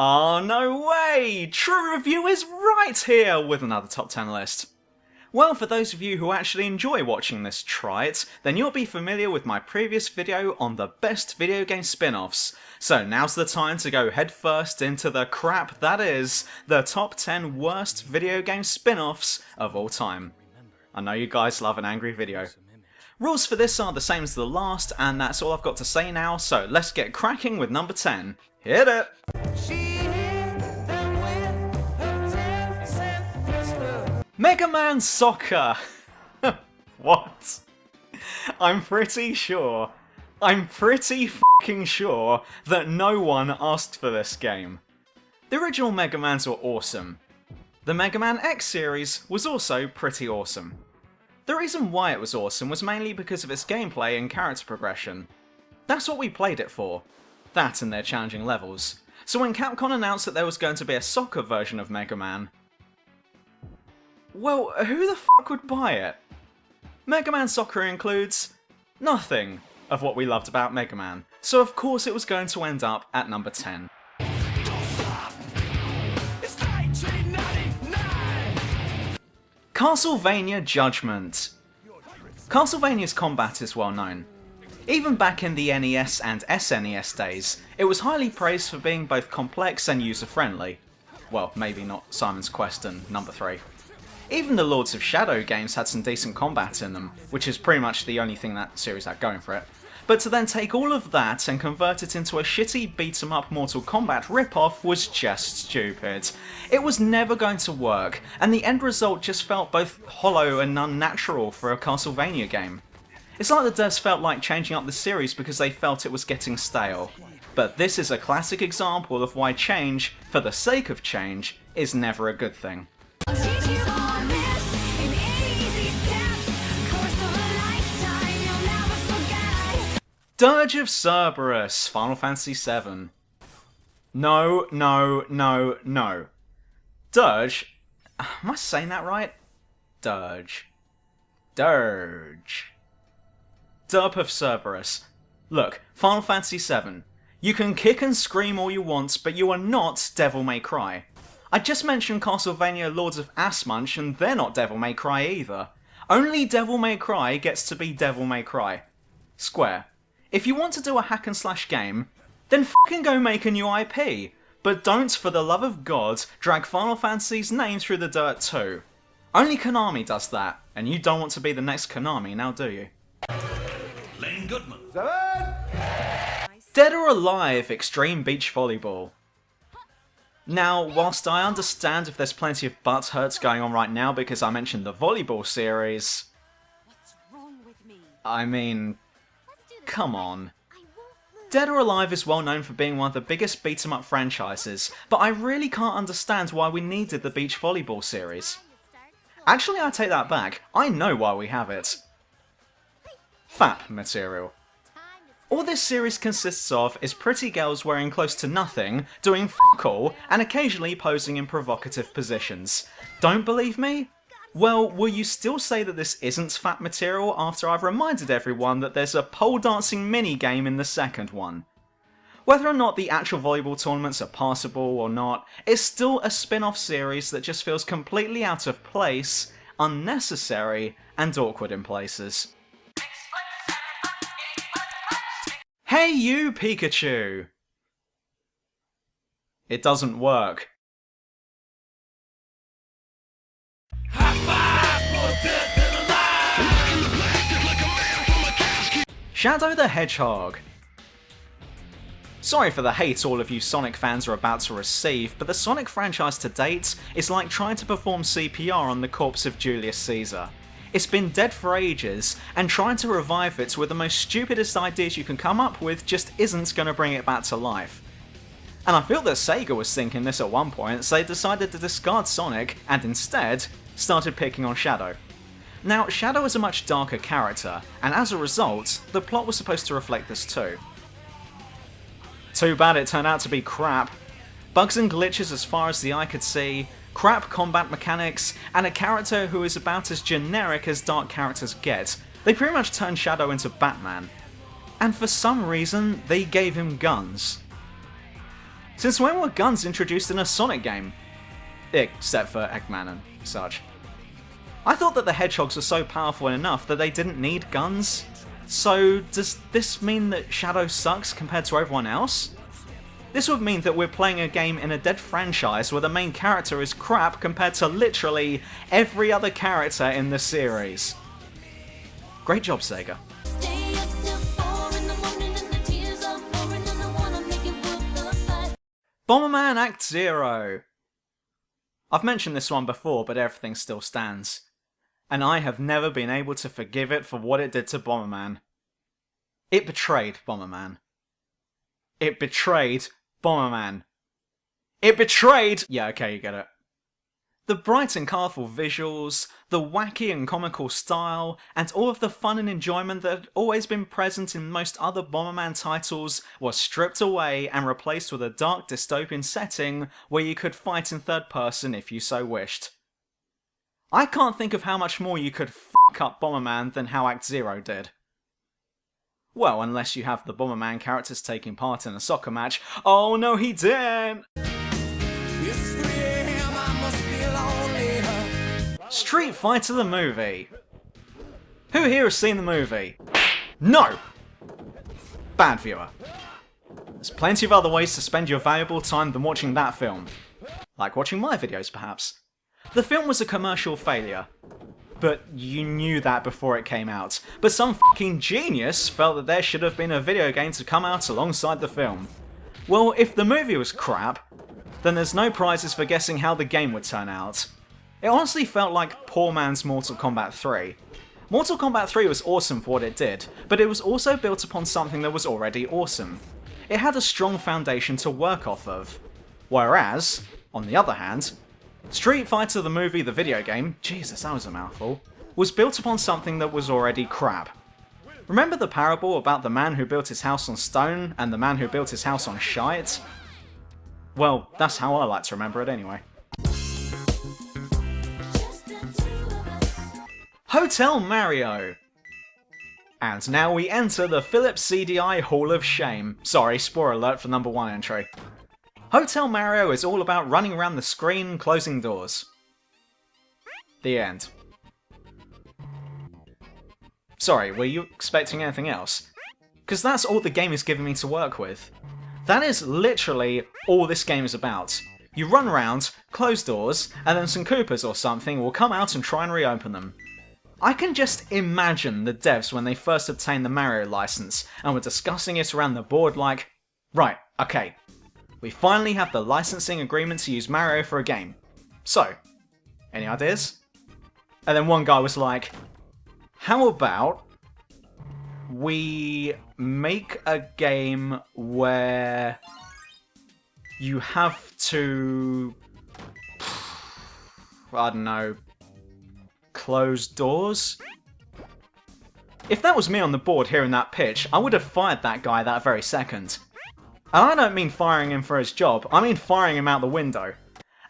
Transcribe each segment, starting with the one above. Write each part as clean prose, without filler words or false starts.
Oh, no way! True Review is right here with another top 10 list. Well, for those of you who actually enjoy watching this try it, then you'll be familiar with my previous video on the best video game spin-offs. So now's the time to go headfirst into the crap that is the top 10 worst video game spin-offs of all time. I know you guys love an angry video. Rules for this are the same as the last, and that's all I've got to say now, so let's get cracking with number 10. Hit it! Mega Man Soccer! What? I'm pretty fucking sure that no one asked for this game. The original Mega Mans were awesome. The Mega Man X series was also pretty awesome. The reason why it was awesome was mainly because of its gameplay and character progression. That's what we played it for. That and their challenging levels. So when Capcom announced that there was going to be a soccer version of Mega Man, well, who the fuck would buy it? Mega Man Soccer includes nothing of what we loved about Mega Man, so of course it was going to end up at number 10. Castlevania Judgment. Castlevania's combat is well known. Even back in the NES and SNES days, it was highly praised for being both complex and user-friendly. Well, maybe not Simon's Quest and number 3. Even the Lords of Shadow games had some decent combat in them, which is pretty much the only thing that series had going for it. But to then take all of that and convert it into a shitty beat-em-up Mortal Kombat ripoff was just stupid. It was never going to work, and the end result just felt both hollow and unnatural for a Castlevania game. It's like the devs felt like changing up the series because they felt it was getting stale. But this is a classic example of why change, for the sake of change, is never a good thing. Dirge of Cerberus, Final Fantasy VII. No. Dirge? Am I saying that right? Dirge. Derp of Cerberus. Look, Final Fantasy VII. You can kick and scream all you want, but you are not Devil May Cry. I just mentioned Castlevania Lords of Assmunch, and they're not Devil May Cry either. Only Devil May Cry gets to be Devil May Cry. Square. If you want to do a hack and slash game, then fucking go make a new IP. But don't, for the love of God, drag Final Fantasy's name through the dirt too. Only Konami does that, and you don't want to be the next Konami, now do you? Lane Goodman. Dead or Alive Extreme Beach Volleyball. Now, whilst I understand if there's plenty of butt hurts going on right now because I mentioned the volleyball series, I mean, come on. Dead or Alive is well known for being one of the biggest beat-em-up franchises, but I really can't understand why we needed the beach volleyball series. Actually, I take that back. I know why we have it. FAP material. All this series consists of is pretty girls wearing close to nothing, doing fuck all, and occasionally posing in provocative positions. Don't believe me? Well, will you still say that this isn't FAP material after I've reminded everyone that there's a pole dancing mini-game in the second one? Whether or not the actual volleyball tournaments are passable or not, it's still a spin-off series that just feels completely out of place, unnecessary, and awkward in places. Hey you, Pikachu! It doesn't work. Shadow the Hedgehog. Sorry for the hate all of you Sonic fans are about to receive, but the Sonic franchise to date is like trying to perform CPR on the corpse of Julius Caesar. It's been dead for ages, and trying to revive it with the most stupidest ideas you can come up with just isn't going to bring it back to life. And I feel that Sega was thinking this at one point, so they decided to discard Sonic, and instead, started picking on Shadow. Now, Shadow is a much darker character, and as a result, the plot was supposed to reflect this too. Too bad it turned out to be crap. Bugs and glitches as far as the eye could see, crap combat mechanics, and a character who is about as generic as dark characters get. They pretty much turned Shadow into Batman. And for some reason, they gave him guns. Since when were guns introduced in a Sonic game? Except for Eggman and such. I thought that the Hedgehogs were so powerful enough that they didn't need guns. So does this mean that Shadow sucks compared to everyone else? This would mean that we're playing a game in a dead franchise where the main character is crap compared to literally every other character in the series. Great job, Sega. Bomberman Act 0. I've mentioned this one before, but everything still stands. And I have never been able to forgive it for what it did to Bomberman. It betrayed Bomberman. It betrayed Bomberman. It betrayed... Yeah, okay, you get it. The bright and colourful visuals, the wacky and comical style, and all of the fun and enjoyment that had always been present in most other Bomberman titles was stripped away and replaced with a dark dystopian setting where you could fight in third person if you so wished. I can't think of how much more you could f*** up Bomberman than how Act Zero did. Well, unless you have the Bomberman characters taking part in a soccer match. Oh no, he didn't! Street Fighter the movie. Who here has seen the movie? No! Bad viewer. There's plenty of other ways to spend your valuable time than watching that film. Like watching my videos, perhaps. The film was a commercial failure. But you knew that before it came out. But some fucking genius felt that there should have been a video game to come out alongside the film. Well, if the movie was crap, then there's no prizes for guessing how the game would turn out. It honestly felt like poor man's Mortal Kombat 3. Mortal Kombat 3 was awesome for what it did, but it was also built upon something that was already awesome. It had a strong foundation to work off of. Whereas, on the other hand, Street Fighter the movie, the video game, Jesus, that was a mouthful, was built upon something that was already crap. Remember the parable about the man who built his house on stone and the man who built his house on shite? Well, that's how I like to remember it anyway. Hotel Mario! And now we enter the Philips CDI Hall of Shame. Sorry, spoiler alert for number 1 entry. Hotel Mario is all about running around the screen, closing doors. The end. Sorry, were you expecting anything else? Because that's all the game is giving me to work with. That is literally all this game is about. You run around, close doors, and then some Koopas or something will come out and try and reopen them. I can just imagine the devs when they first obtained the Mario license and were discussing it around the board like, right, okay, we finally have the licensing agreement to use Mario for a game. So, any ideas? And then one guy was like, how about we make a game where you have to, I don't know, close doors? If that was me on the board hearing that pitch, I would have fired that guy that very second. And I don't mean firing him for his job, I mean firing him out the window.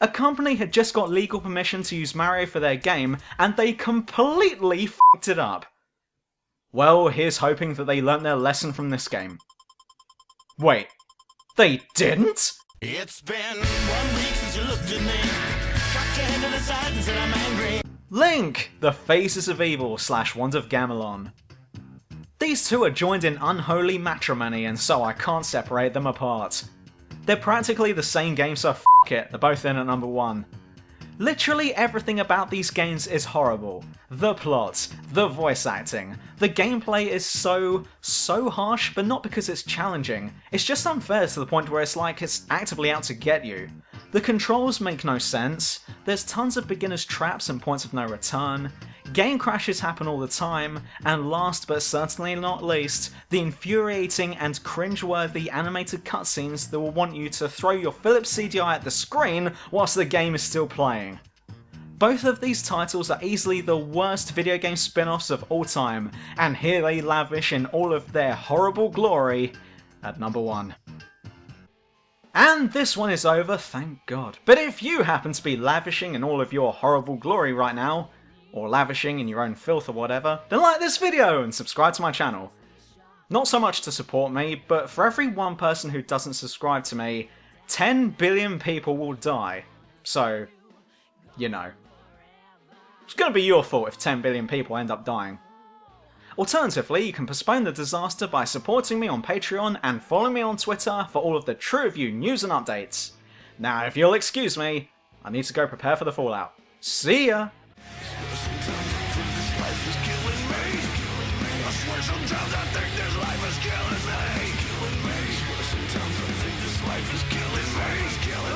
A company had just got legal permission to use Mario for their game, and they completely f***ed it up. Well, here's hoping that they learnt their lesson from this game. Wait, they didn't? It's been 1 week since you looked at me. Cocked your hand to the side and said I'm angry. Link, the Faces of Evil / Wand of Gamelon. These two are joined in unholy matrimony, and so I can't separate them apart. They're practically the same game, so f*** it, they're both in at number 1. Literally everything about these games is horrible. The plot, the voice acting, the gameplay is so harsh, but not because it's challenging. It's just unfair to the point where it's like it's actively out to get you. The controls make no sense, there's tons of beginner's traps and points of no return, game crashes happen all the time, and last but certainly not least, the infuriating and cringeworthy animated cutscenes that will want you to throw your Philips CDI at the screen whilst the game is still playing. Both of these titles are easily the worst video game spin-offs of all time, and here they lavish in all of their horrible glory at number 1. And this one is over, thank God. But if you happen to be lavishing in all of your horrible glory right now, or lavishing in your own filth or whatever, then like this video and subscribe to my channel. Not so much to support me, but for every one person who doesn't subscribe to me, 10 billion people will die. So, you know. It's gonna be your fault if 10 billion people end up dying. Alternatively, you can postpone the disaster by supporting me on Patreon and following me on Twitter for all of the true review news and updates. Now, if you'll excuse me, I need to go prepare for the fallout. See ya! Sometimes I think this life is killing me. Sometimes I think this life is killing me.